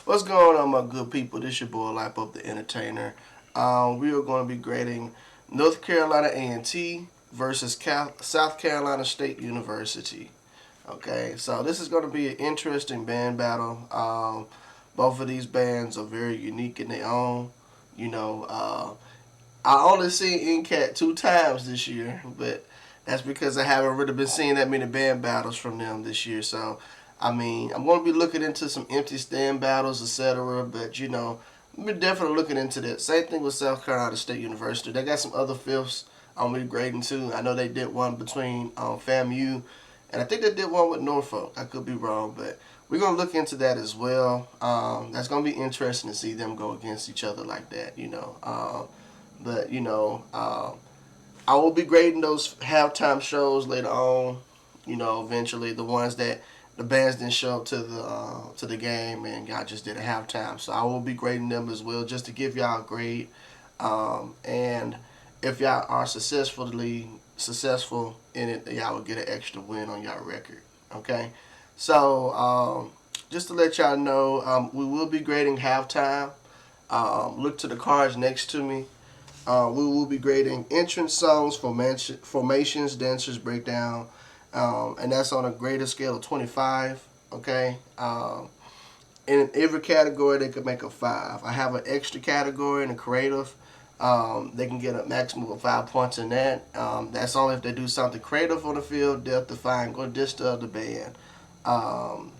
What's going on, my good people? This your boy Life Up the Entertainer. We are going to be grading North Carolina A&T versus South Carolina State University. Okay, so this is going to be an interesting band battle. Both of these bands are very unique in their own. You know, I only seen NCAT 2 times this year, but that's because I haven't really been seeing that many band battles from them this year. So, I mean, I'm going to be looking into some empty stand battles, etc. But, I'm definitely looking into that. Same thing with South Carolina State University. They got some other fifths I'm be grading too. I know they did one between FAMU, and I think they did one with Norfolk. I could be wrong, but we're going to look into that as well. That's going to be interesting to see them go against each other like that. I will be grading those halftime shows later on. Eventually the ones that the bands didn't show up to the game and y'all just did a halftime. So I will be grading them as well, just to give y'all a grade. And if y'all are successful in it, y'all will get an extra win on y'all record. Okay, so just to let y'all know, we will be grading halftime. Look to the cards next to me. We will be grading entrance songs, formations, dancers, breakdown, and that's on a graded scale of 25. Okay. In every category, they could make a 5. I have an extra category in a creative. They can get a maximum of 5 points in that. That's only if they do something creative on the field, depth defying, or diss the other band.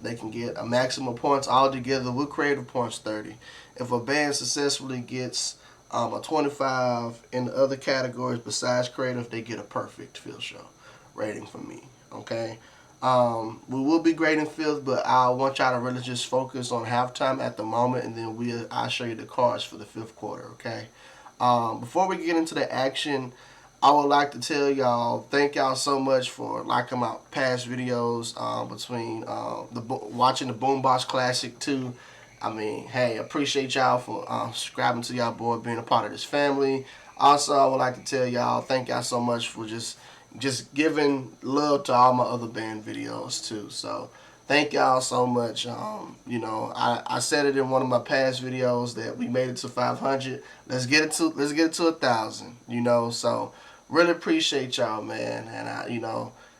They can get a maximum points altogether with creative points 30. If a band successfully gets a 25 in the other categories besides creative, they get a perfect field show rating from me. Okay. We will be grading fifth, but I want y'all to really just focus on halftime at the moment, and then I'll show you the cards for the fifth quarter. Okay. Before we get into the action, I would like to tell y'all, thank y'all so much for liking my past videos between watching the Boombox Classic 2. I mean, hey, appreciate y'all for subscribing to y'all boy, being a part of this family. Also, I would like to tell y'all, thank y'all so much for just giving love to all my other band videos too. So thank y'all so much. I said it in one of my past videos that we made it to 500. Let's get it to 1,000. So really appreciate y'all, man. And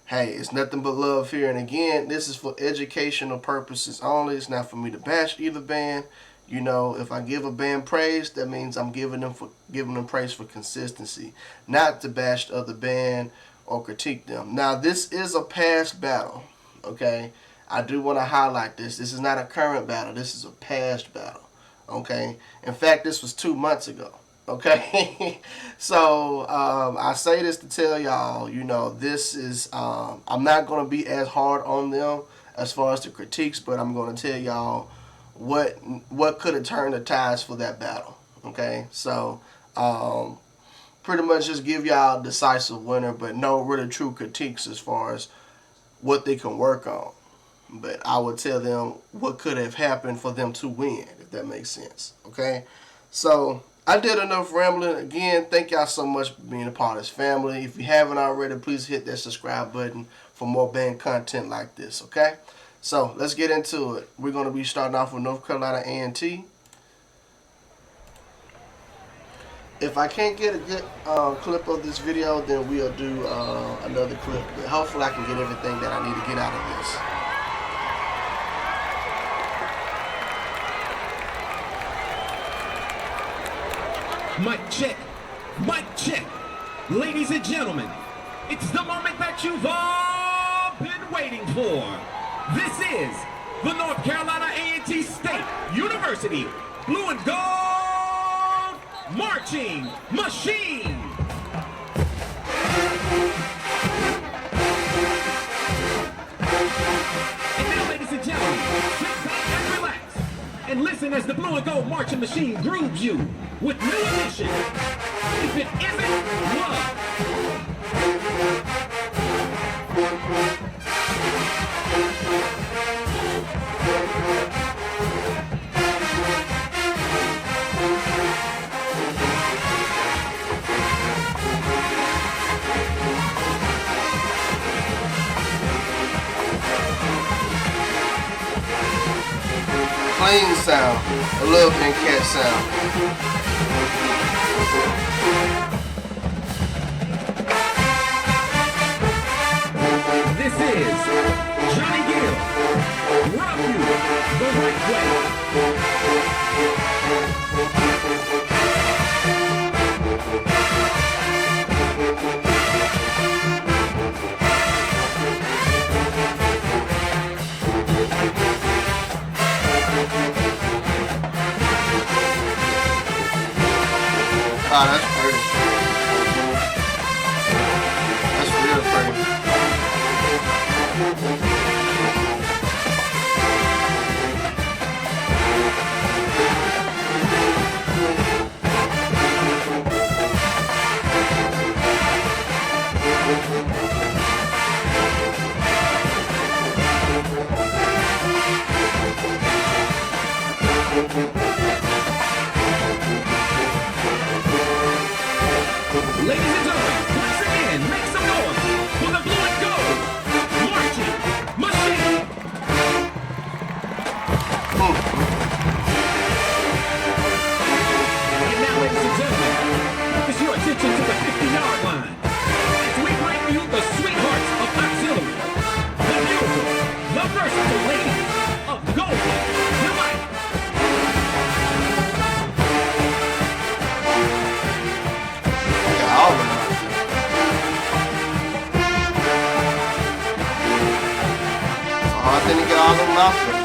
hey, it's nothing but love here. And again, this is for educational purposes only. It's not for me to bash either band. If I give a band praise, that means I'm giving them praise for consistency, not to bash the other band or critique them. Now, this is a past battle, okay? I do want to highlight this. This is not a current battle. This is a past battle, okay? In fact, this was 2 months ago, okay? So I say this to tell y'all, this is, I'm not going to be as hard on them as far as the critiques, but I'm going to tell y'all what could have turned the tides for that battle, okay? So pretty much just give y'all a decisive winner, but no really true critiques as far as what they can work on. But I would tell them what could have happened for them to win, if that makes sense. Okay? So I did enough rambling. Again, thank y'all so much for being a part of this family. If you haven't already, please hit that subscribe button for more band content like this. Okay? So let's get into it. We're going to be starting off with North Carolina A&T. If I can't get a good clip of this video, then we'll do another clip. But hopefully I can get everything that I need to get out of this. Mic check. Mic check. Ladies and gentlemen, it's the moment that you've all been waiting for. This is the North Carolina A&T State University Blue and Gold Marching Machine. And now, ladies and gentlemen, sit back and relax and listen as the Blue and Gold Marching Machine grooves you with new edition. If it isn't love. clean sound. I love NCAT sound. This is Johnny Gill. Rub you the right way. Ah, that's pretty. That's real pretty. Ladies and gentlemen, once again, make some noise for the blue and gold marching machine. And now, ladies and gentlemen, focus your attention to the 50-yard line as we bring you the sweethearts of auxiliary, the beautiful, the versatile ladies of golden delight. All of them. So hard thing to get all of them out there.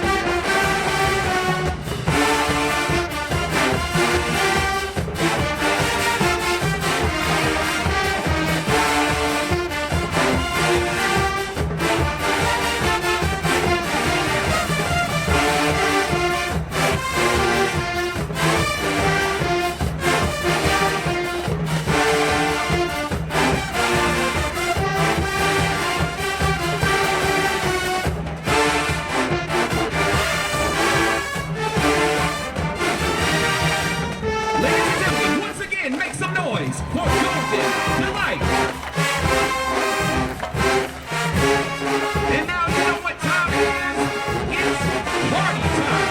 Ladies and gentlemen, once again, make some noise for golden delight. And now you know what time it is. It's party time.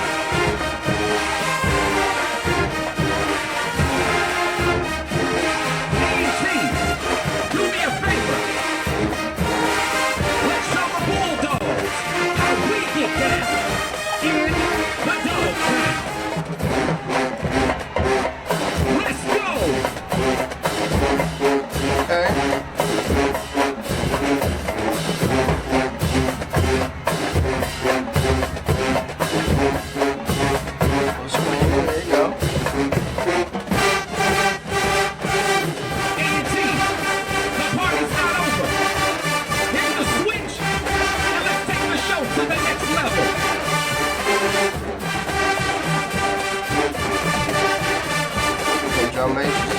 Easy. Do me a favor. Let's show the Bulldogs how we get down in the dog pound. Let's go. Okay. There you go. A&T, the party's not over. Here's the switch, and let's take the show to the next level. Okay, drum majors.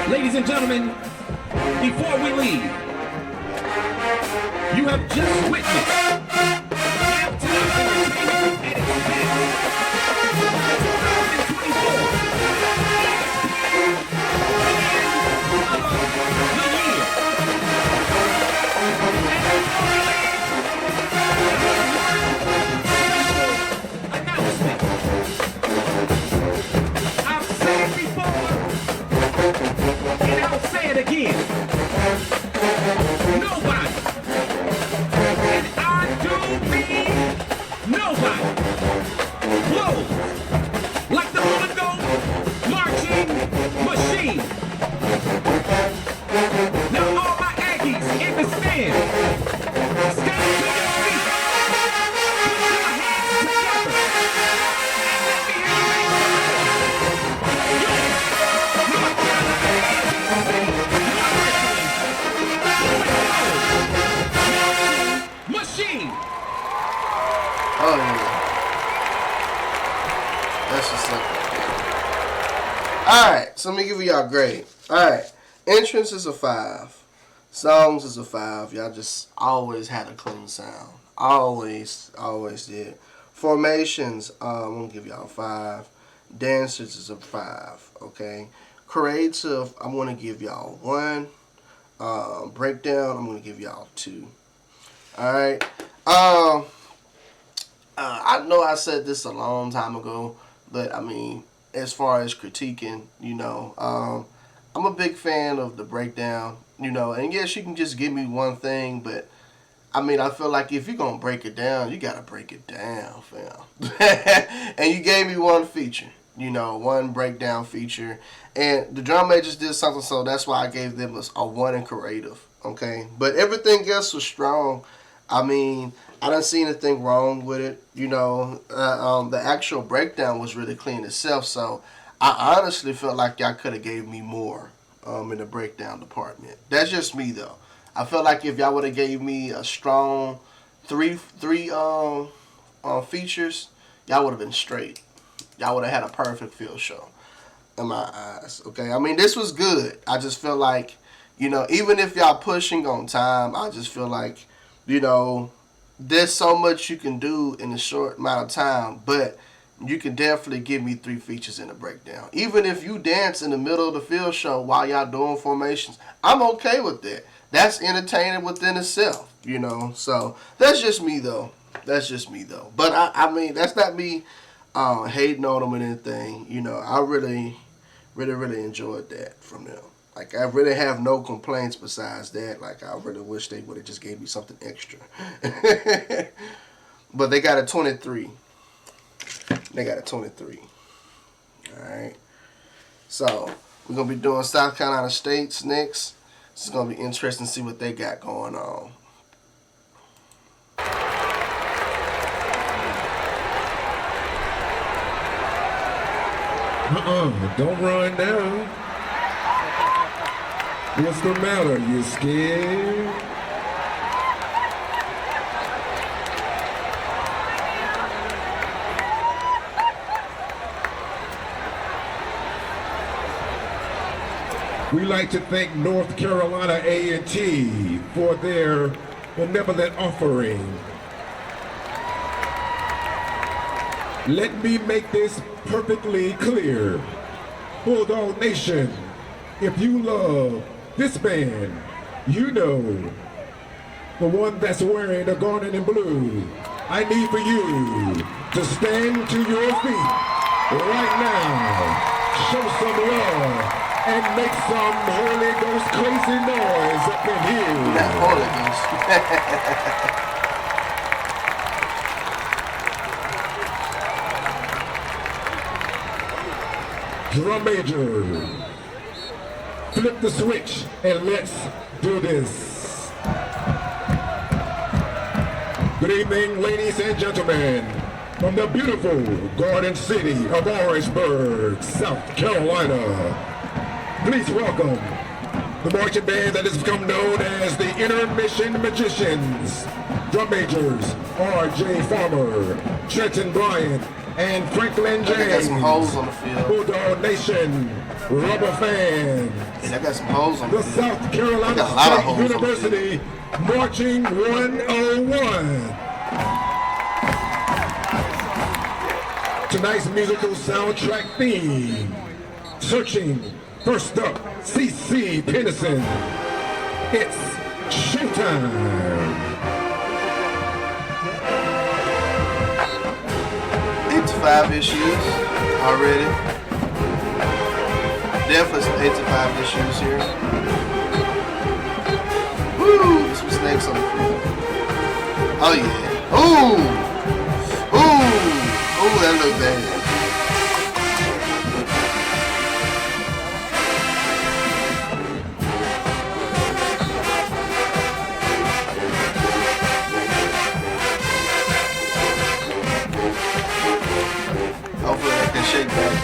Ladies and gentlemen, before we leave, you have just witnessed Captain of Entertainment at its best. 2024 the year. Announcement. I've said it before, and I'll say it again. Nobody, and I do mean nobody, blows like the blue and gold marching machine. Now all my Aggies in the stand, stand to your feet. Put your hands together. And let me hear you make North Carolina machine. Oh yeah. That's just something. Alright, so let me give you y'all grade. Alright. Entrance is a 5. Songs is a 5. Y'all just always had a clean sound. Always did. Formations, I'm gonna give y'all a 5. Dancers is a 5. Okay. Creative, I'm gonna give y'all 1. Breakdown, I'm gonna give y'all 2. All right. I know I said this a long time ago, but I mean, as far as critiquing, I'm a big fan of the breakdown, and yes, you can just give me one thing, but I mean, I feel like if you're gonna break it down, you gotta break it down, fam. And you gave me one feature, one breakdown feature, and the drum majors did something, so that's why I gave them a 1 in creative. Okay, but everything else was strong. I mean, I didn't see anything wrong with it. The actual breakdown was really clean itself. So I honestly felt like y'all could have gave me more in the breakdown department. That's just me though. I felt like if y'all would have gave me a strong three features, y'all would have been straight. Y'all would have had a perfect field show in my eyes. Okay, I mean this was good. I just feel like even if y'all pushing on time, I just feel like there's so much you can do in a short amount of time, but you can definitely give me 3 features in a breakdown. Even if you dance in the middle of the field show while y'all doing formations, I'm okay with that. That's entertaining within itself, So that's just me though. But I mean, that's not me hating on them or anything. I really, really, really enjoyed that from them. Like, I really have no complaints besides that. Like, I really wish they would have just gave me something extra. But they got a 23. All right. So, we're going to be doing South Carolina States next. It's going to be interesting to see what they got going on. Don't run down. What's the matter? You scared? We like to thank North Carolina A&T for their benevolent offering. Let me make this perfectly clear. Bulldog Nation, if you love this band, the one that's wearing the garnet and blue, I need for you to stand to your feet right now, show some love, and make some Holy Ghost crazy noise up in here. Not Holy Ghost. Drum major, flip the switch and let's do this. Good evening, ladies and gentlemen, from the beautiful Garden City of Orangeburg, South Carolina. Please welcome the marching band that has become known as the Intermission Magicians. Drum majors, R.J. Farmer, Trenton Bryant, and Franklin James. I got some holes on the field. Bulldog Nation, rubber fans. I got some holes on the The field. South Carolina State University Marching 101. Tonight's musical soundtrack theme, Searching. First up, C.C. Pennison. It's showtime. It's 5 issues already. Definitely some 8 to 5 issues here. Woo! There's some snakes on the field. Oh yeah. Ooh! Ooh! Ooh, that looked bad. Hopefully I can shake back.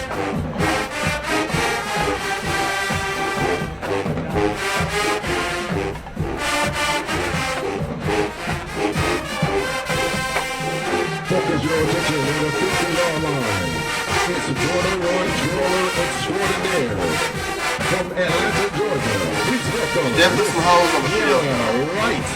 Focus your attention on the 50-yard line. It's Border One Drawer Extraordinaire from Atlanta, Georgia. Please welcome. Definitely some holes on the field. Yeah, right.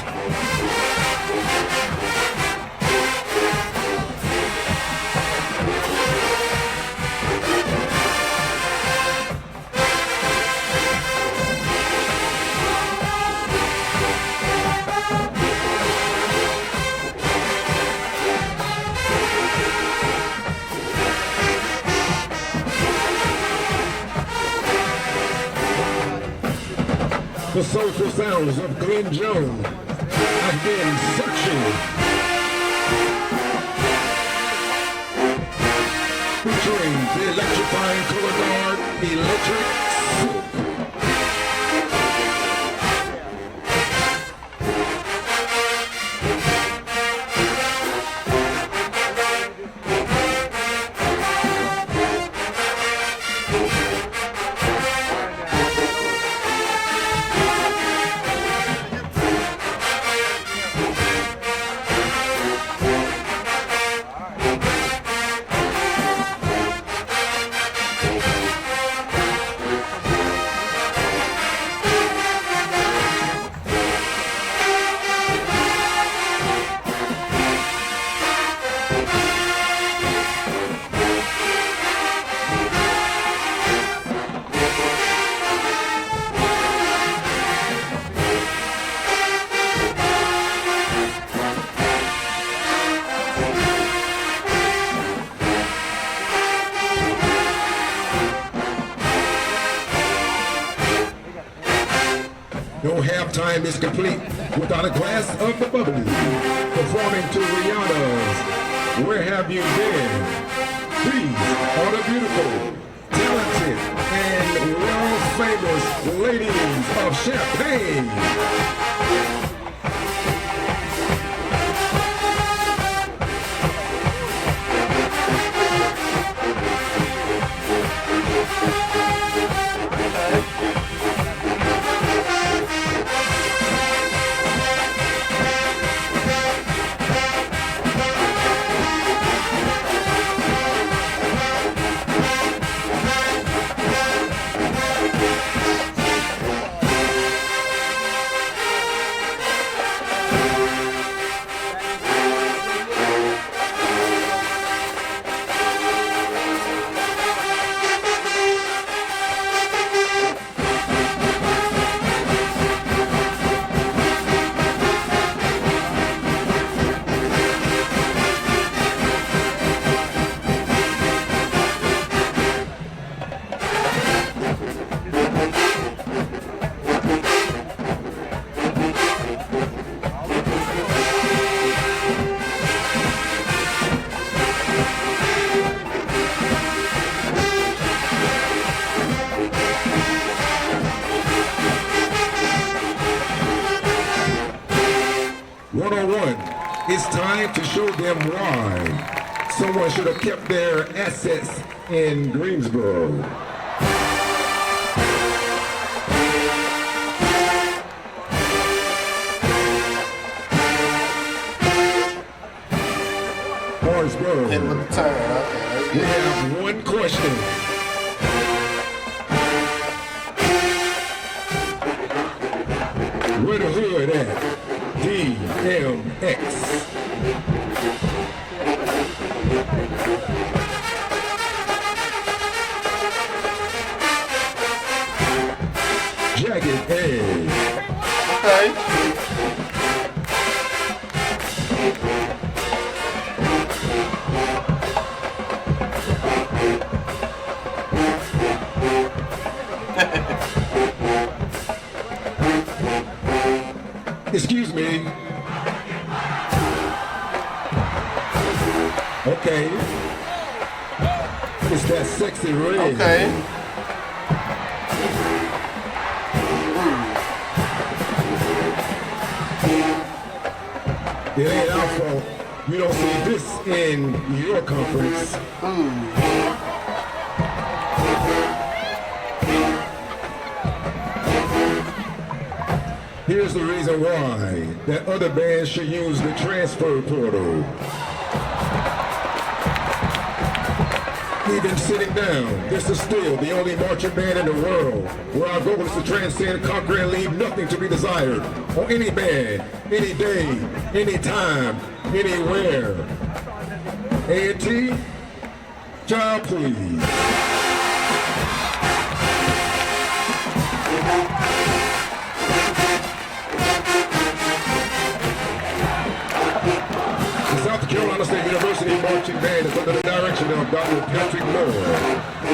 the soulful sounds of Glenn Jones. I've been searching. Featuring the electrifying color guard, Electric Silk. No halftime is complete without a glass of the bubbly. Performing to Rihanna's Where Have You Been? These are the beautiful, talented, and world-famous ladies of Champaign. It's time to show them why someone should have kept their assets in Greensboro. Orangeburg. Hit with the turn. Okay, we have one question. Where the hood at? DMX. Jagged Edge. Okay. Excuse me. Okay. It's that sexy red. Okay. It ain't our fault. You don't see this in your conference. Here's the reason why that other bands should use the transfer portal. Even sitting down, this is still the only marching band in the world where our goal is to transcend, conquer, and leave nothing to be desired. On any band, any day, any time, anywhere. A&T, child please. The South Carolina State University Marching Band is under the direction of Dr. Patrick Moore,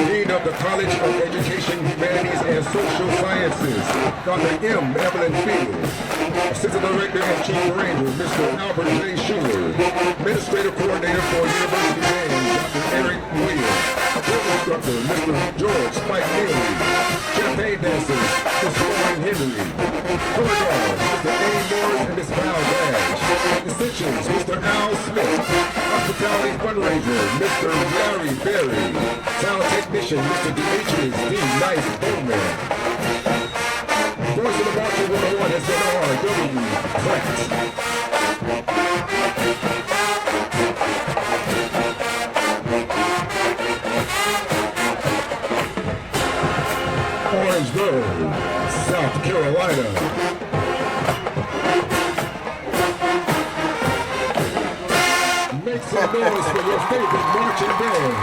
Dean of the College of Education, Humanities, and Social Sciences, Dr. M. Evelyn Fields, Assistant Director and Chief Ranger, Mr. Albert J. Schuler, Administrative Coordinator for University Band, Dr. Eric Williams, Drill Instructor, Mr. George Spike Neely, Champagne Dancers, Mr. Lauren Henry, Color Guards, Mr. A. Morris and Ms. Val Dash, Essentials, Mr. Al Smith, Hospitality Fundraiser, Mr. Larry Berry, Sound Technician, Mr. Demetrius D. Nice Bowman. Voice of the Marching 101 has been R.W. Pratt. Orangeburg, South Carolina. Make some noise for your favorite marching band.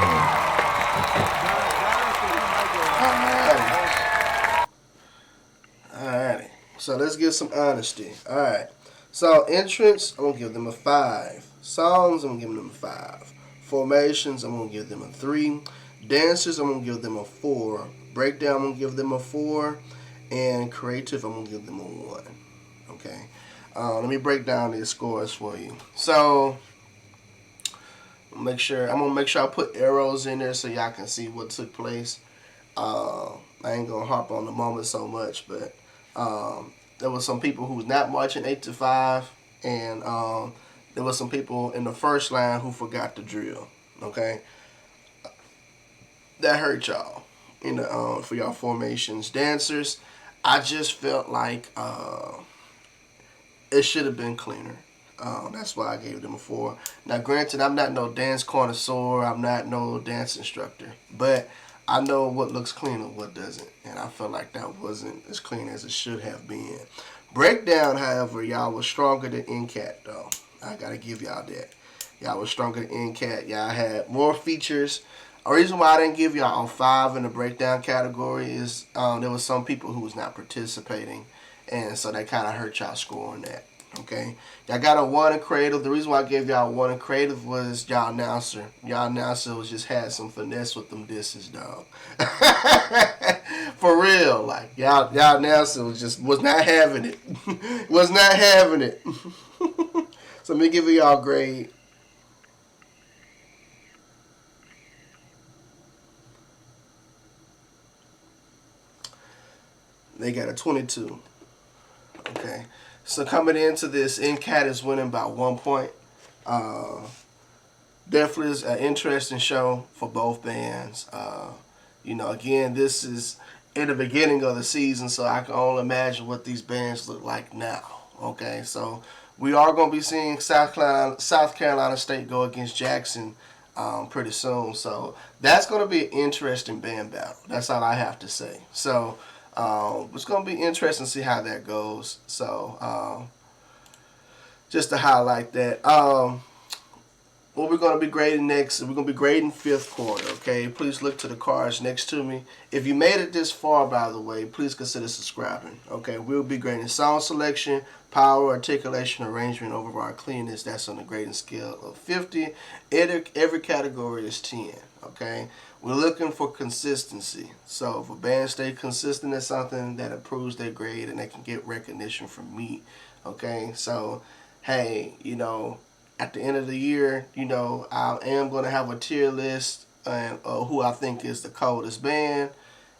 Alrighty. So let's get some honesty. Alright. So entrance, I'm gonna give them a 5. Songs, I'm gonna give them a 5. Formations, I'm gonna give them a 3. Dancers, I'm gonna give them a 4. Breakdown, I'm gonna give them a 4. And creative, I'm gonna give them a 1. Okay. Let me break down these scores for you. So I'm gonna make sure I put arrows in there so y'all can see what took place. I ain't gonna harp on the moment so much, but there was some people who was not marching 8 to 5, and there was some people in the first line who forgot the drill. Okay, that hurt y'all for y'all formations. Dancers, I just felt like it should have been cleaner. That's why I gave them a 4. Now, granted, I'm not no dance connoisseur. I'm not no dance instructor, but I know what looks clean and what doesn't, and I felt like that wasn't as clean as it should have been. Breakdown, however, y'all was stronger than NCAT, though. I gotta give y'all that. Y'all was stronger than NCAT. Y'all had more features. The reason why I didn't give y'all a 5 in the breakdown category is there was some people who was not participating, and so that kind of hurt y'all scoring that. Okay, y'all got a 1 in creative. The reason why I gave y'all a 1 in creative was y'all announcer. Y'all announcer was just had some finesse with them disses, dog. For real, like y'all announcer was not having it. Was not having it. So let me give y'all a grade. They got a 22. Okay. So coming into this, NCAT is winning by 1 point. Definitely is an interesting show for both bands. Again, this is in the beginning of the season, so I can only imagine what these bands look like now. Okay, so we are going to be seeing South Carolina State go against Jackson pretty soon. So that's going to be an interesting band battle. That's all I have to say. So it's going to be interesting to see how that goes. So just to highlight that. What we're going to be grading next, we're going to be grading 5th quarter, okay? Please look to the cards next to me. If you made it this far, by the way, please consider subscribing, okay? We'll be grading sound selection, power, articulation, arrangement, overall cleanness. That's on the grading scale of 50. Every category is 10, okay? We're looking for consistency. So if a band stay consistent at something, that improves their grade and they can get recognition from me, okay? So, hey, at the end of the year, I am going to have a tier list and who I think is the coldest band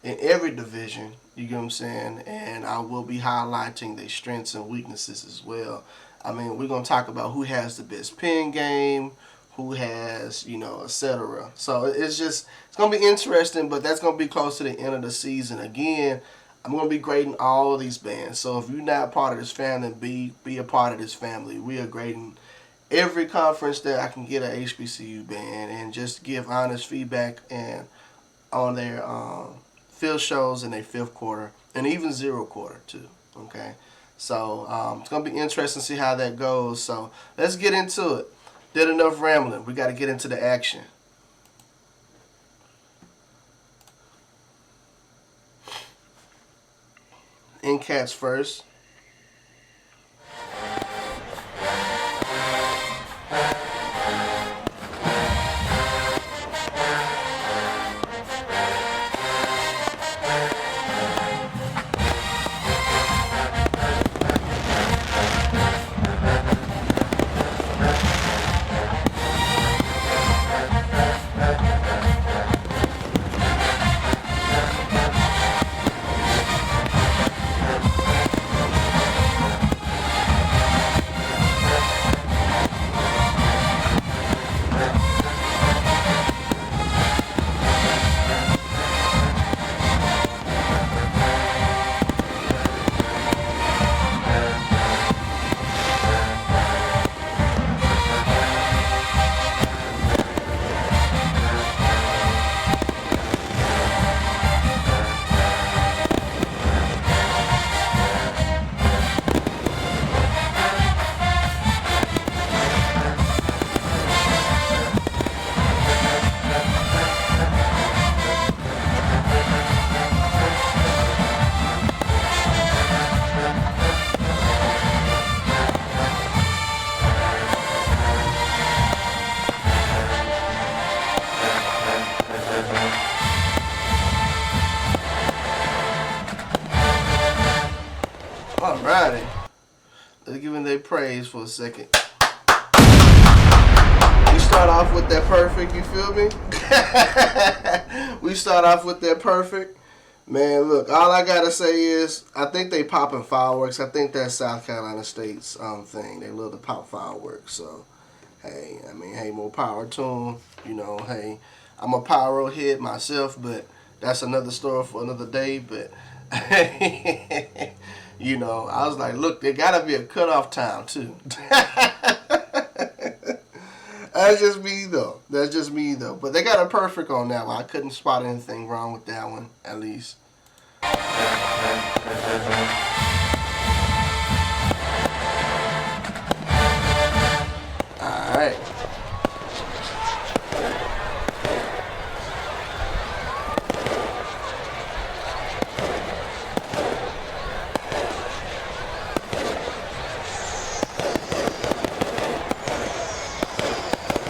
in every division, you get what I'm saying? And I will be highlighting their strengths and weaknesses as well. I mean, we're going to talk about who has the best pen game, who has, etc. So it's going to be interesting, but that's going to be close to the end of the season. Again, I'm going to be grading all of these bands. So if you're not part of this family, be a part of this family. We are grading every conference that I can get an HBCU band and just give honest feedback and on their field shows in their 5th quarter and even 0 quarter too. Okay, so it's gonna be interesting to see how that goes. So let's get into it. Did enough rambling. We got to get into the action. NCAT's first. holiday praise for a second. We start off with that perfect, you feel me? We start off with that perfect. Man, look, all I gotta say is I think they popping fireworks. I think that's South Carolina State's thing. They love to pop fireworks. So, hey, I mean, hey, more power to them. You know, hey, I'm a pyro head myself, but that's another story for another day. But, you know, I was like, look, there gotta be a cutoff time, too. That's just me, though. That's just me, though. But they got a perfect on that one. I couldn't spot anything wrong with that one, at least. All right.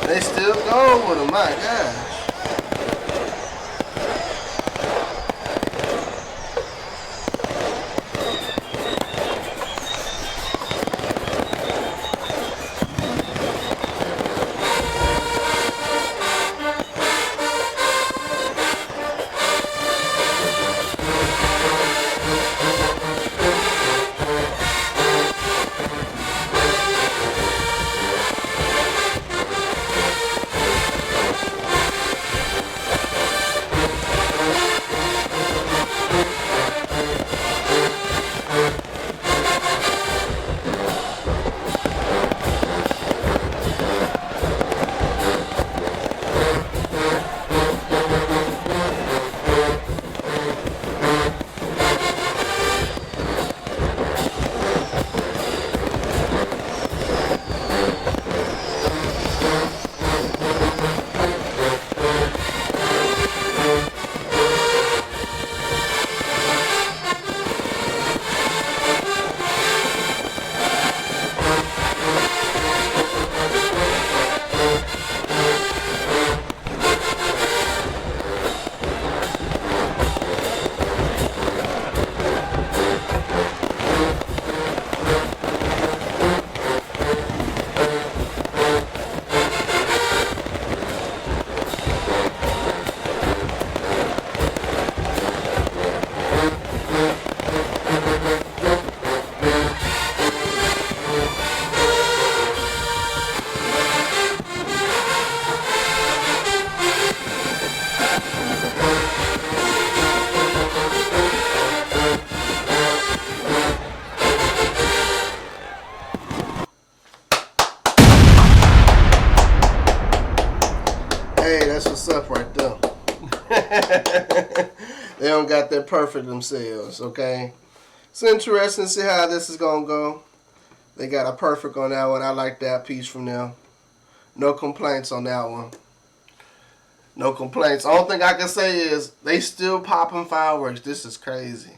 They still going with him, my gosh. Hey, that's what's up right there. They don't got that perfect themselves, okay? It's interesting to see how this is going to go. They got a perfect on that one. I like that piece from them. No complaints on that one. No complaints. Only thing I can say is they still popping fireworks. This is crazy.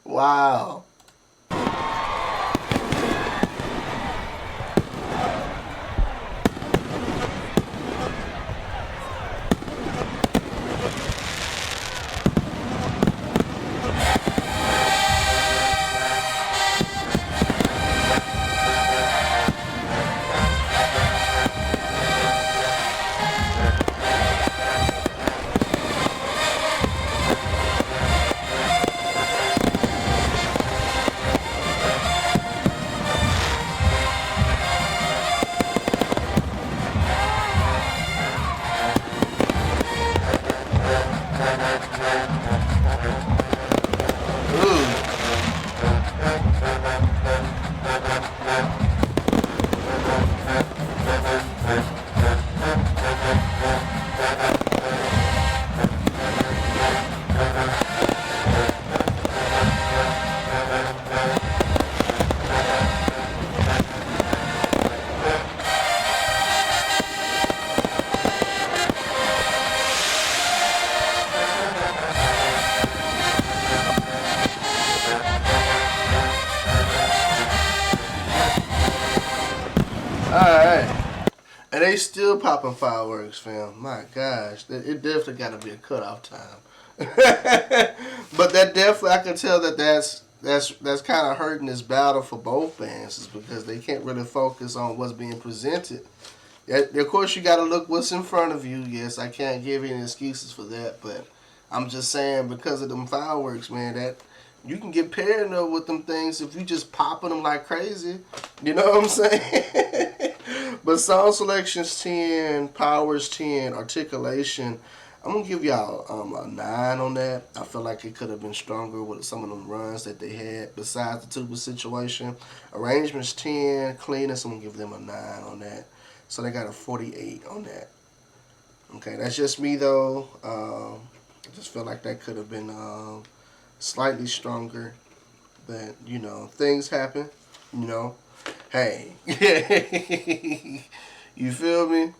Wow. Alright. And they still popping fireworks, fam. My gosh. It definitely got to be a cutoff time. But that definitely, I can tell that that's that's kind of hurting this battle for both bands, is because they can't really focus on what's being presented. Of course, you got to look what's in front of you. Yes, I can't give any excuses for that, but I'm just saying, because of them fireworks, man, that you can get paranoid with them things if you just popping them like crazy. You know what I'm saying? But song selection's 10, powers 10, articulation, I'm going to give y'all a 9 on that. I feel like it could have been stronger with some of them runs that they had besides the tuba situation. Arrangements 10, cleanness, I'm going to give them a 9 on that. So they got a 48 on that. Okay, that's just me though. I just feel like that could have been slightly stronger. But, you know, things happen. You know, hey. You feel me?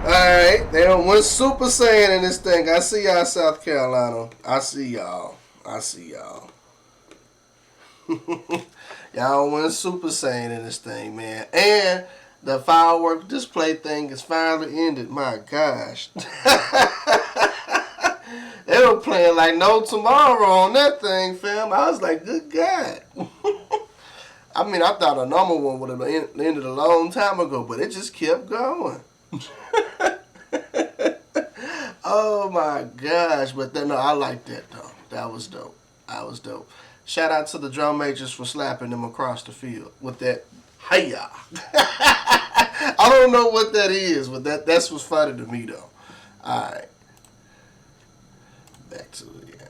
Alright, they don't went Super Saiyan in this thing. I see y'all, South Carolina. I see y'all. Y'all went Super Saiyan in this thing, man. And the firework display thing is finally ended. My gosh. They were playing like no tomorrow on that thing, fam. I was like, good God. I mean, I thought a number one would have ended a long time ago, but it just kept going. Oh my gosh. But then, no, I like that though. That was dope. Shout out to the drum majors for slapping them across the field with that hiya. I don't know what that is, but that's what's funny to me though. Alright. Back to it, yeah.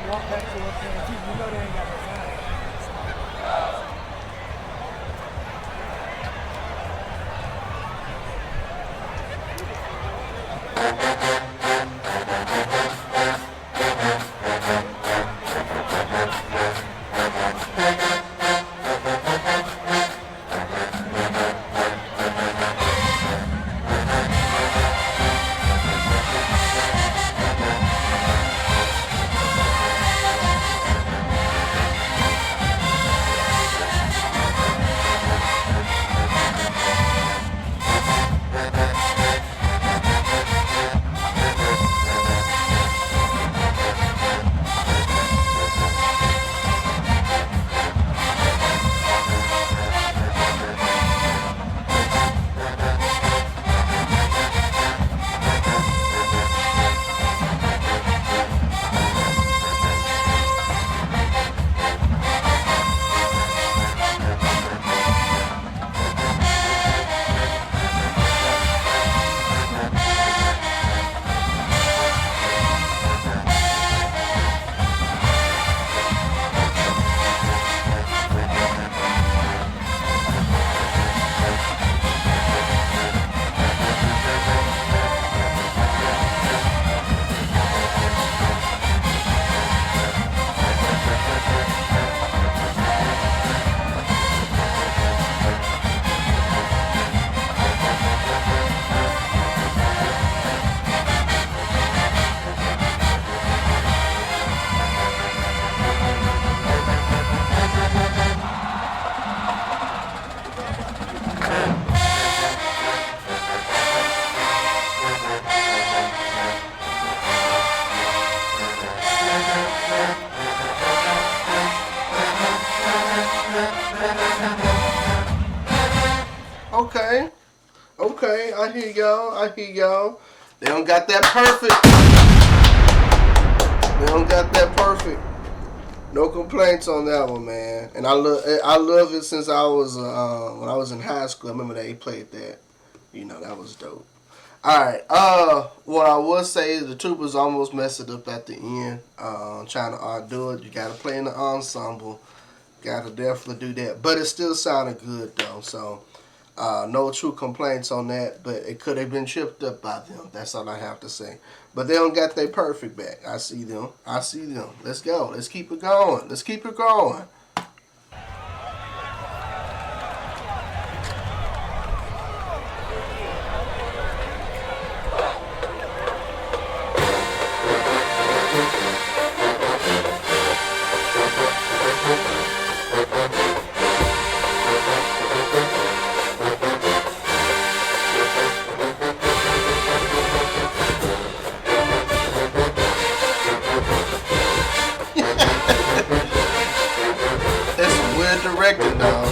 Walk back to up there, you know they ain't got no sign. Okay. Okay, I hear y'all. I hear y'all. They don't got that perfect. They don't got that perfect. No complaints on that one, man. And I love it since I was when I was in high school. I remember they played that. You know, that was dope. All right. What I would say is the Troopers almost messed it up at the end. Trying to outdo it. You got to play in the ensemble. Got to definitely do that. But it still sounded good though. So no true complaints on that. But it could have been tripped up by them. That's all I have to say. But they don't got their perfect back. I see them. I see them. Let's go. Let's keep it going. Let's keep it going. That's weird directing, dog.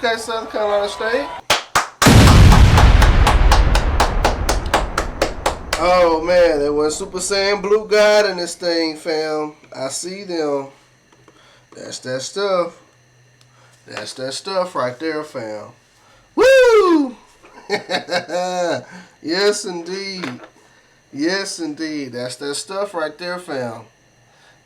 Okay, South Carolina State. Oh man, there was Super Saiyan Blue God in this thing, fam. I see them. That's that stuff. That's that stuff right there, fam. Woo! Yes, indeed. Yes, indeed. That's that stuff right there, fam.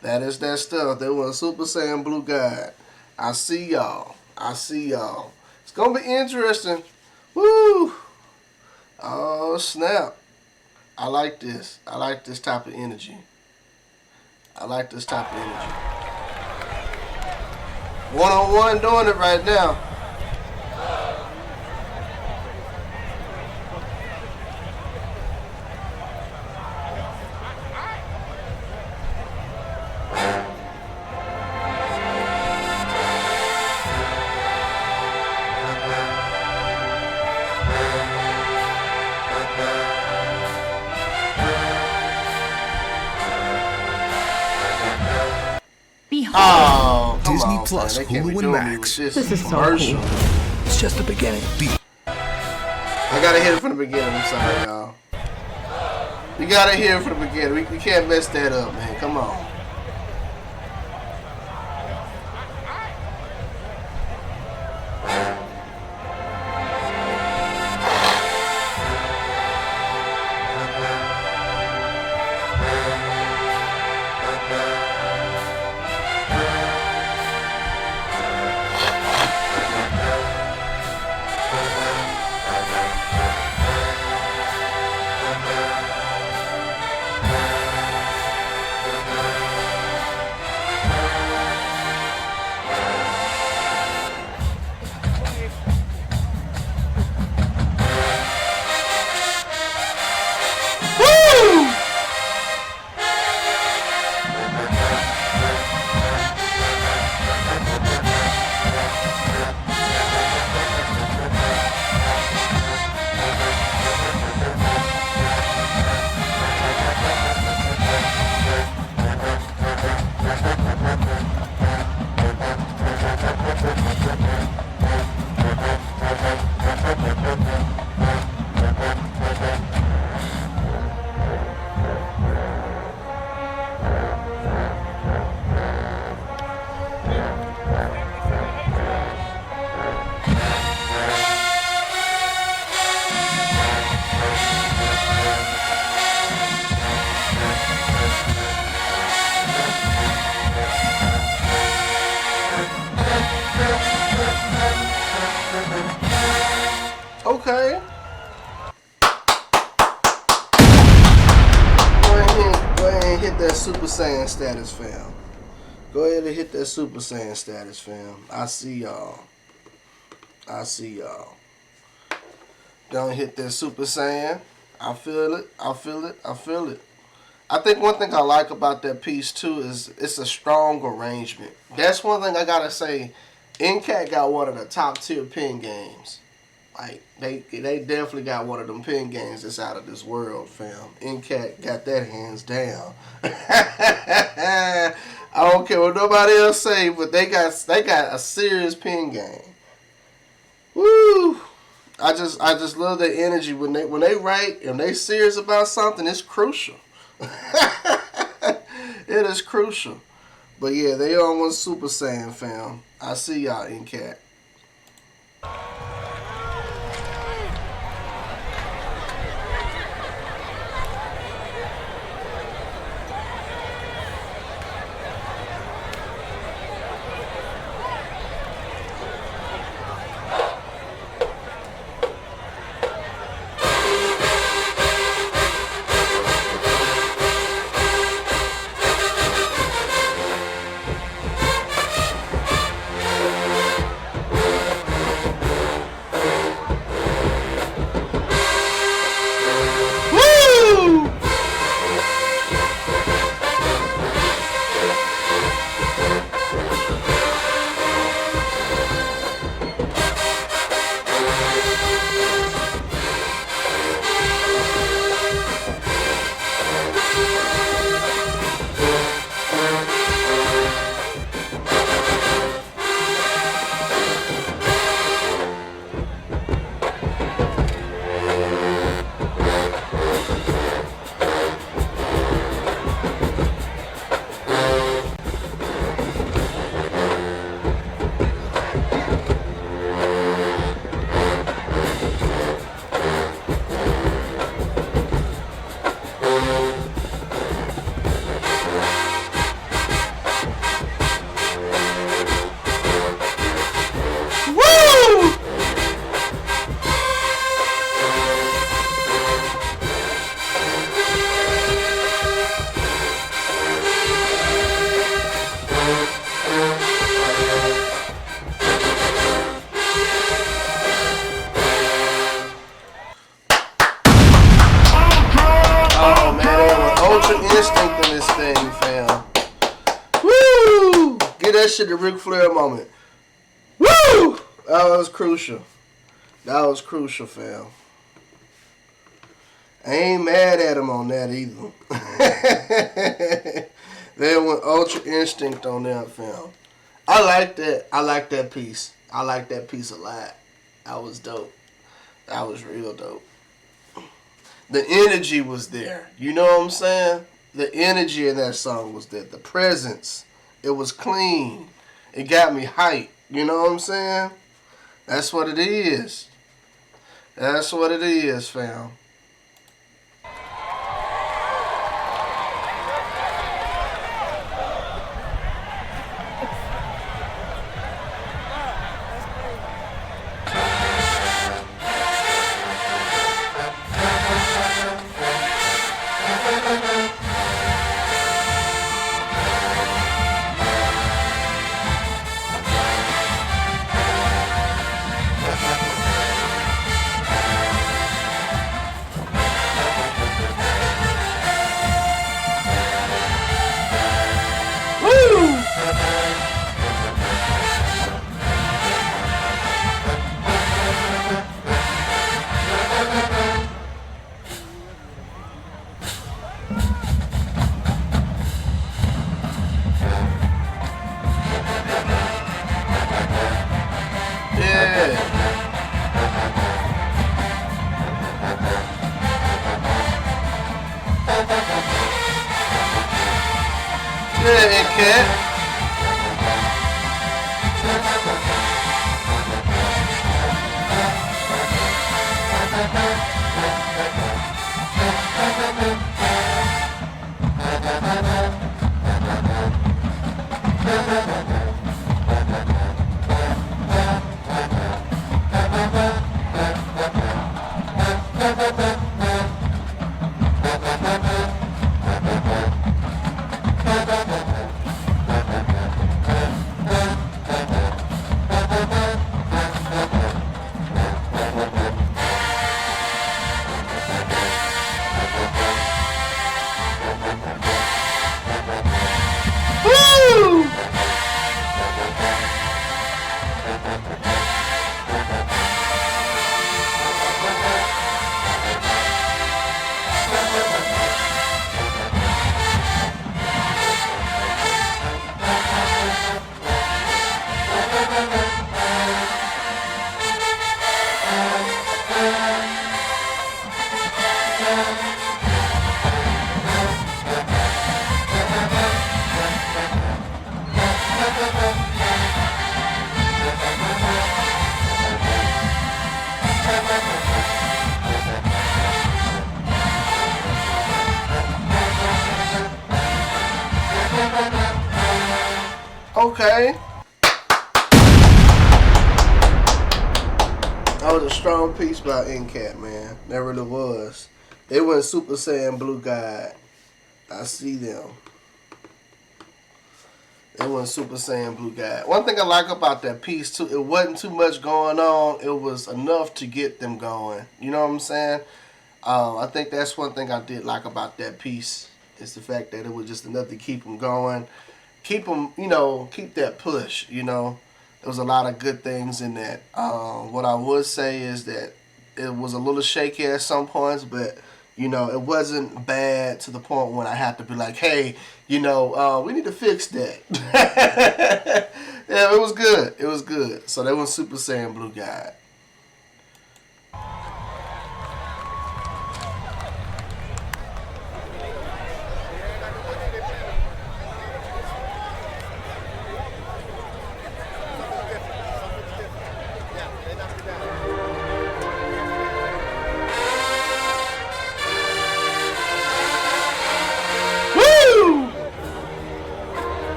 That is that stuff. They was Super Saiyan Blue God. I see y'all. I see y'all. It's gonna be interesting. Woo! Oh snap! I like this. I like this type of energy. I like this type of energy. 1-on-1 doing it right now. Oh, come Disney on, Plus, man. They can't be Hulu, and doing Max. me with This is so commercial. cool. It's just the beginning. I gotta hear it from the beginning. I'm sorry, y'all. You gotta hear it from the beginning. We can't mess that up, man. Come on. Okay. Go ahead and hit that Super Saiyan status, fam. Go ahead and hit that Super Saiyan status, fam. I see y'all. I see y'all. Don't hit that Super Saiyan. I feel it. I feel it. I feel it. I think one thing I like about that piece too is it's a strong arrangement. That's one thing I gotta say. NCAT got one of the top tier pen games. Like they definitely got one of them pen games that's out of this world, fam. NCAT got that hands down. I don't care what nobody else say, but they got a serious pen game. Woo! I just love their energy when they write and they serious about something. It's crucial. It is crucial. But yeah, they on one Super Saiyan, fam. I see y'all, NCAT. Instinct in this thing, fam. Woo! Get that shit the Ric Flair moment. Woo! That was crucial. That was crucial, fam. I ain't mad at him on that either. They went Ultra Instinct on that, fam. I like that. I like that piece. I like that piece a lot. That was dope. That was real dope. The energy was there. You know what I'm saying? The energy in that song was there. The presence. It was clean. It got me hyped. You know what I'm saying? That's what it is. That's what it is, fam. NCAT. Okay. That was a strong piece by NCAT, man. That really was. They went Super Saiyan Blue God. I see them. They went Super Saiyan Blue God. One thing I like about that piece, too, it wasn't too much going on. It was enough to get them going. You know what I'm saying? I think that's one thing I did like about that piece is the fact that it was just enough to keep them going. Keep them, keep that push, There was a lot of good things in that. What I would say is that it was a little shaky at some points, but, it wasn't bad to the point when I had to be like, hey, we need to fix that. Yeah, it was good. It was good. So they went Super Saiyan Blue God.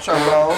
Trombone.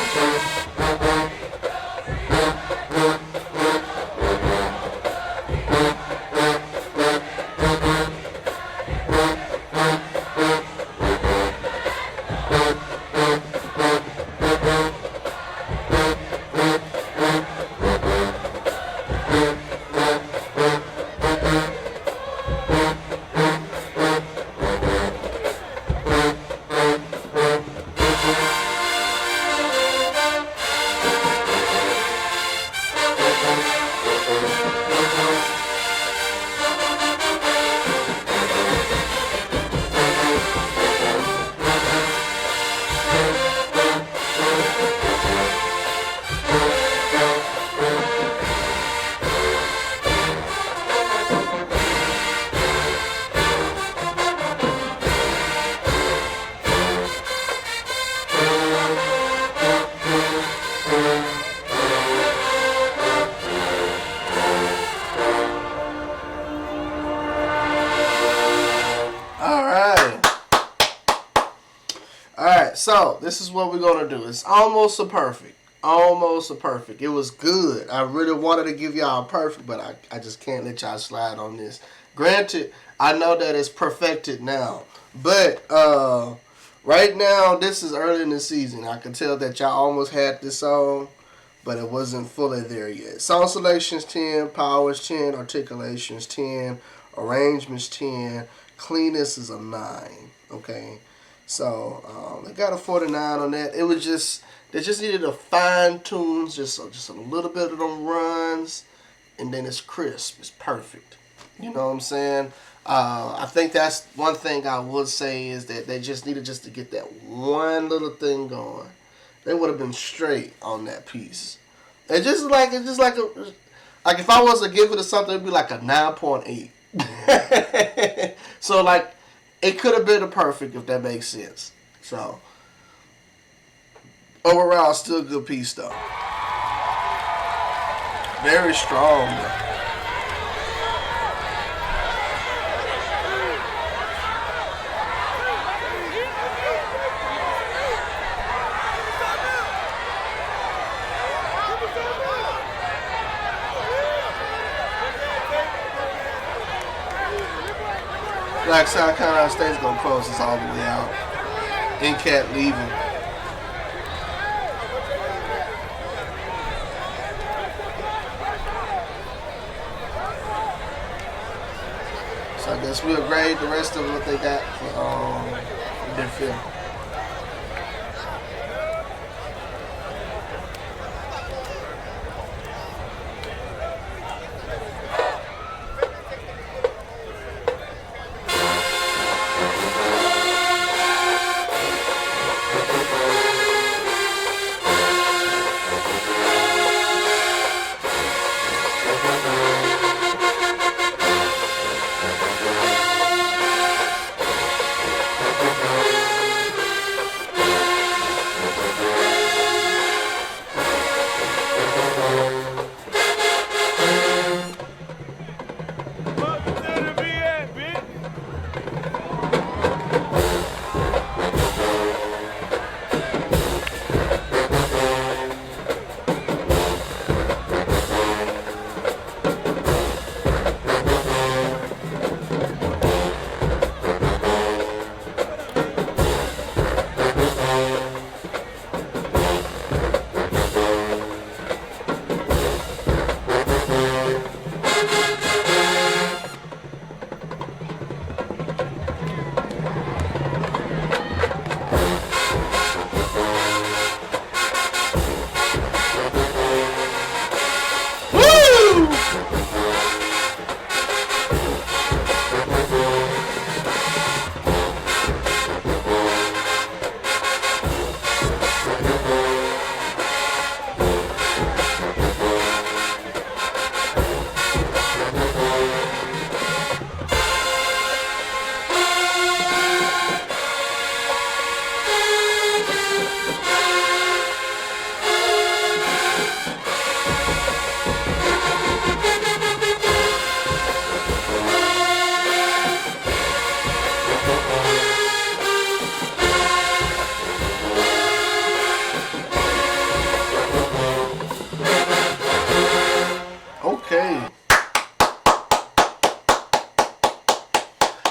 So this is what we're gonna do. It's almost a perfect. Almost a perfect. It was good. I really wanted to give y'all a perfect, but I just can't let y'all slide on this. Granted, I know that it's perfected now. But right now, this is early in the season. I can tell that y'all almost had this song, but it wasn't fully there yet. Song selections 10, powers 10, articulations 10, arrangements 10, cleanness is a 9. Okay, so they got a 49 on that. It was just they just needed to fine tune just a little bit of them runs, and then it's crisp. It's perfect. You know what I'm saying? I think that's one thing I would say is that they just needed just to get that one little thing going. They would have been straight on that piece. It's just like if I was to give it to something, it'd be like a 9.8. So like it could have been a perfect if that makes sense. So overall, still a good piece though. Very strong though. Like South Carolina State's gonna close this all the way out. NCAT leaving. So I guess we'll grade the rest of what they got for their film.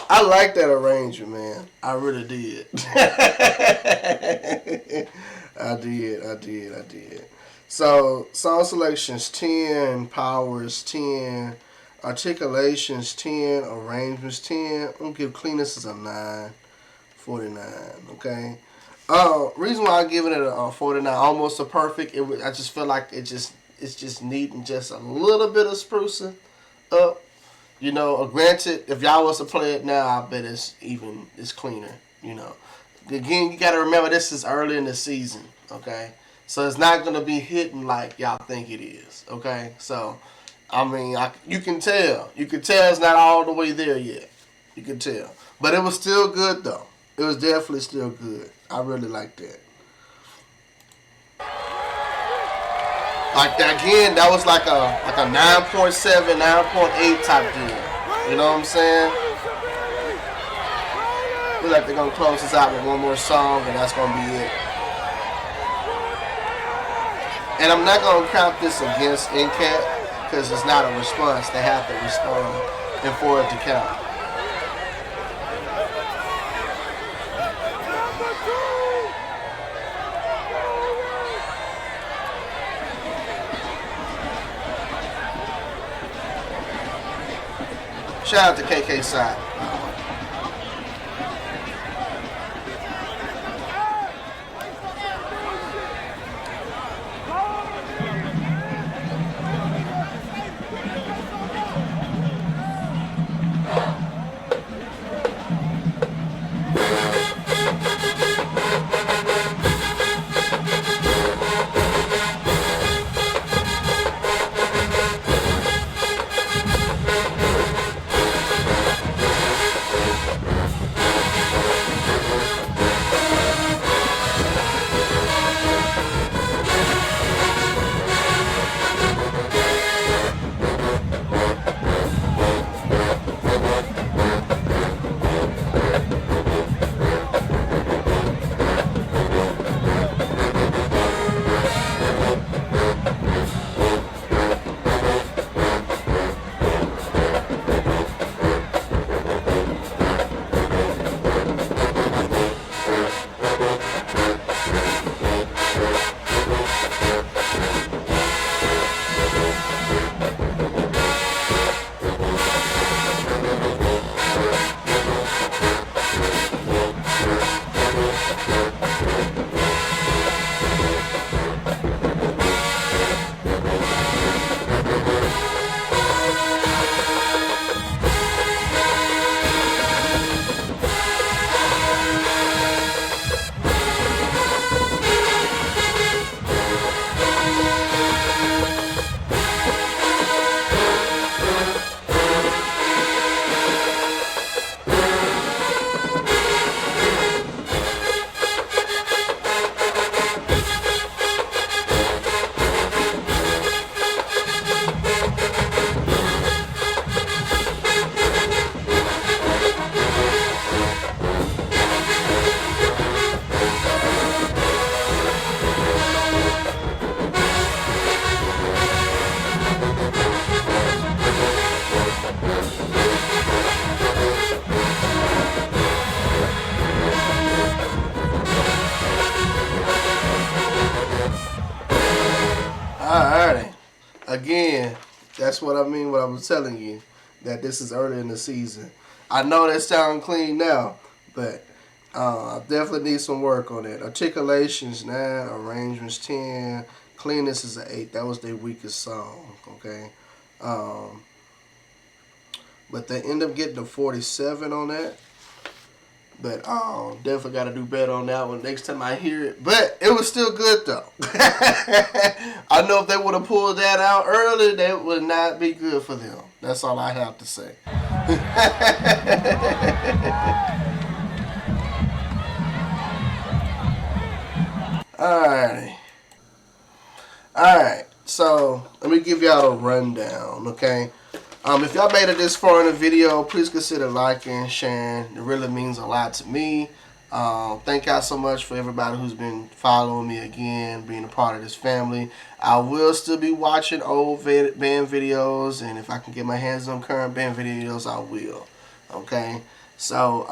I like that arrangement, man. I really did. I did. So, song selections 10, powers 10, articulations 10, arrangements 10. I'm going to give cleanness as a 9, 49, okay? Reason why I'm giving it a 49, almost a perfect, I just feel like it's just needing just a little bit of sprucing up. You know, granted, if y'all was to play it now, I bet it's cleaner, you know. Again, you got to remember this is early in the season, okay? So it's not going to be hitting like y'all think it is, okay? So, I mean, you can tell. You can tell it's not all the way there yet. You can tell. But it was still good, though. It was definitely still good. I really like that. Like that, again, that was like a 9.7, 9.8 type deal. You know what I'm saying? Looks like they're gonna close this out with one more song, and that's gonna be it. And I'm not gonna count this against NCAT because it's not a response. They have to respond and for it to count. Shout out to KK Side. Alrighty. Again, that's what I mean when I was telling you that this is early in the season. I know that sound clean now, but I definitely need some work on it. Articulations 9, arrangements 10, cleanness is an 8. That was their weakest song, okay? But they end up getting a 47 on that. But definitely got to do better on that one next time I hear it. But it was still good, though. I know if they would have pulled that out early, that would not be good for them. That's all I have to say. Alright. Alright. So, let me give y'all a rundown, okay? If y'all made it this far in the video, please consider liking, sharing. It really means a lot to me. Thank y'all so much for everybody who's been following me again, being a part of this family. I will still be watching old band videos, and if I can get my hands on current band videos, I will. Okay? So,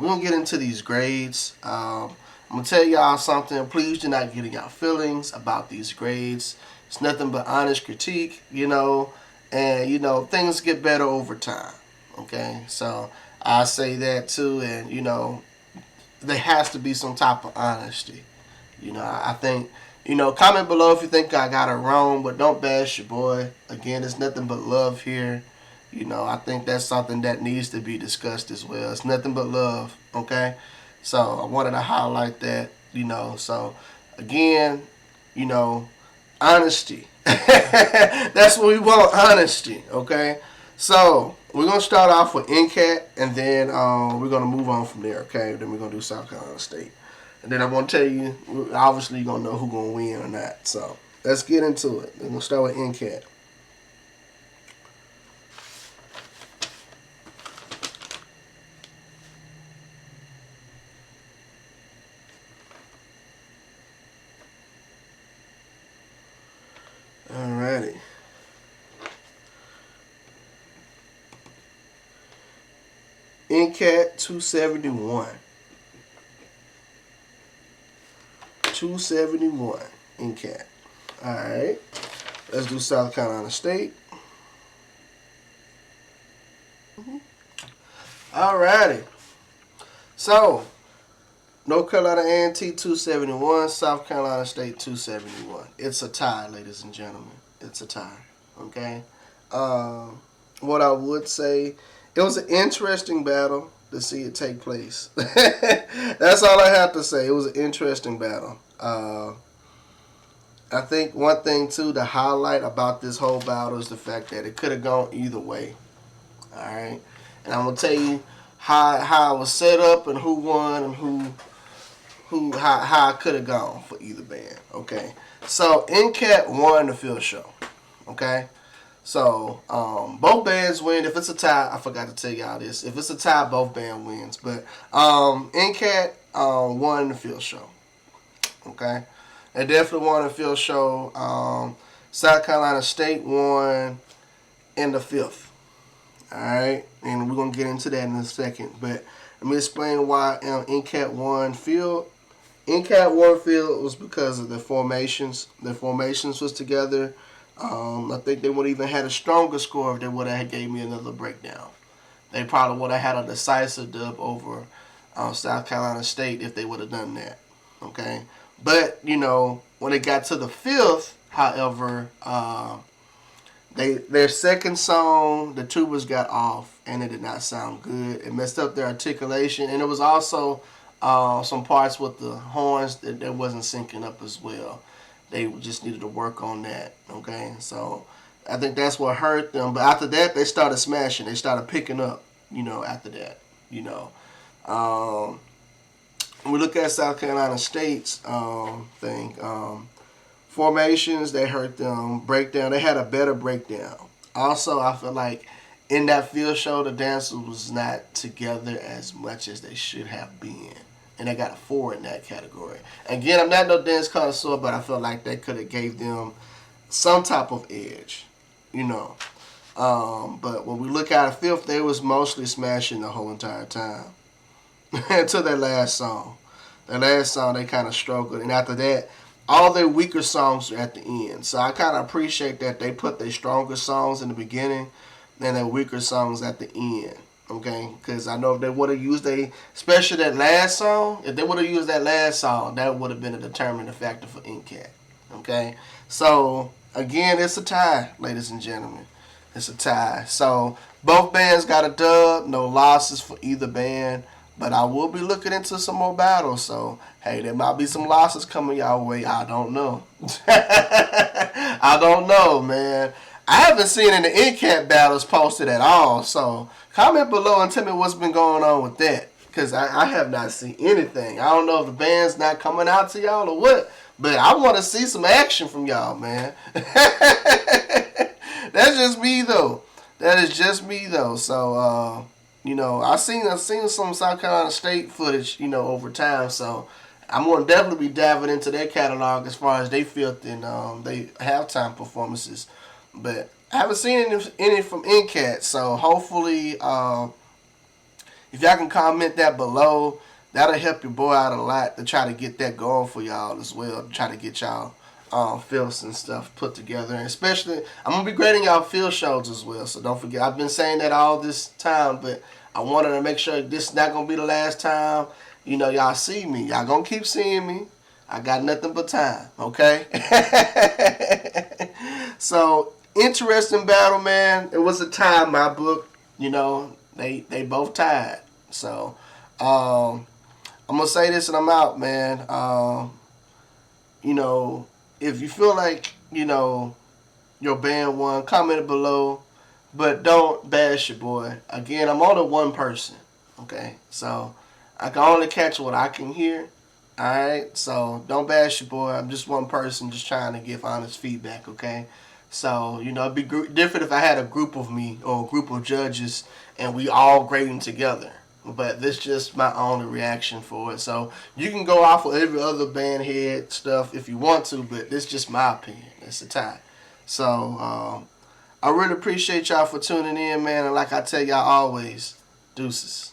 we're going to get into these grades. I'm going to tell y'all something. Please do not get in y'all feelings about these grades. It's nothing but honest critique, you know. And, you know, things get better over time, okay? So, I say that, too, and, you know, there has to be some type of honesty. You know, I think, you know, comment below if you think I got it wrong, but don't bash your boy. Again, it's nothing but love here. You know, I think that's something that needs to be discussed as well. It's nothing but love, okay? So, I wanted to highlight that, you know. So, again, you know, honesty. That's what we want, honesty, okay? So, we're going to start off with NCAT, and then we're going to move on from there, okay? Then we're going to do South Carolina State. And then I'm going to tell you, obviously, you're going to know who's going to win or not. So, let's get into it. We're going to start with NCAT. Alrighty. NCAT 271. 271 NCAT. Alright. Let's do South Carolina State. Alrighty. So, North Carolina A&T 271, South Carolina State 271. It's a tie, ladies and gentlemen. It's a tie. Okay. Um, what I would say, it was an interesting battle to see it take place. That's all I have to say. It was an interesting battle. I think one thing too to highlight about this whole battle is the fact that it could have gone either way. All right, and I'm gonna tell you how it was set up and who won and how it could have gone for either band. Okay, so NCAT won the field show. Okay, so both bands win. If it's a tie, I forgot to tell y'all this. If it's a tie, both band wins. But NCAT won the field show. Okay, they definitely won the field show. South Carolina State won in the fifth. All right, and we're gonna get into that in a second. But let me explain why NCAT won field. NCAT won field was because of the formations. The formations was together. I think they would even had a stronger score if they would have gave me another breakdown. They probably would have had a decisive dub over South Carolina State if they would have done that. Okay, but when it got to the fifth, however, their second song, the tubas got off and it did not sound good. It messed up their articulation, and it was also some parts with the horns that wasn't syncing up as well. They just needed to work on that. Okay, so I think that's what hurt them. But after that, they started smashing. They started picking up. After that, when we look at South Carolina State's thing, formations, they hurt them. Breakdown, they had a better breakdown. Also, I feel like in that field show, the dancers was not together as much as they should have been. And they got a 4 in that category. Again, I'm not no dance connoisseur, but I feel like they could have gave them some type of edge, But when we look at the fifth, they was mostly smashing the whole entire time until that last song. The last song, they kind of struggled. And after that, all their weaker songs are at the end. So I kind of appreciate that they put their stronger songs in the beginning and their weaker songs at the end. Okay, because I know if they would have used especially that last song, if they would have used that last song, that would have been a determining factor for NCAT. Okay, so again, it's a tie, ladies and gentlemen. It's a tie. So both bands got a dub, no losses for either band. But I will be looking into some more battles. So hey, there might be some losses coming y'all way. I don't know. I don't know, man. I haven't seen any NCAT battles posted at all. So comment below and tell me what's been going on with that. Because I have not seen anything. I don't know if the band's not coming out to y'all or what. But I want to see some action from y'all, man. That's just me, though. That is just me, though. So, I've seen some South Carolina State footage, over time. So I'm going to definitely be diving into their catalog as far as they felt in they halftime performances. But I haven't seen any from NCAT. So hopefully, if y'all can comment that below, that'll help your boy out a lot to try to get that going for y'all as well. To try to get y'all fields and stuff put together. And especially, I'm going to be grading y'all field shows as well. So don't forget, I've been saying that all this time, but I wanted to make sure this is not going to be the last time, y'all see me. Y'all going to keep seeing me. I got nothing but time, okay? So, interesting battle, man. It was a tie in my book. They both tied. So, I'm going to say this and I'm out, man. If you feel like, your band won, comment it below. But don't bash your boy. Again, I'm only one person. Okay? So, I can only catch what I can hear. Alright? So, don't bash your boy. I'm just one person just trying to give honest feedback, okay? So, it'd be different if I had a group of me or a group of judges and we all grading together. But this is just my only reaction for it. So, you can go off of every other band head stuff if you want to, but this is just my opinion. It's a tie. So, I really appreciate y'all for tuning in, man. And like I tell y'all always, deuces.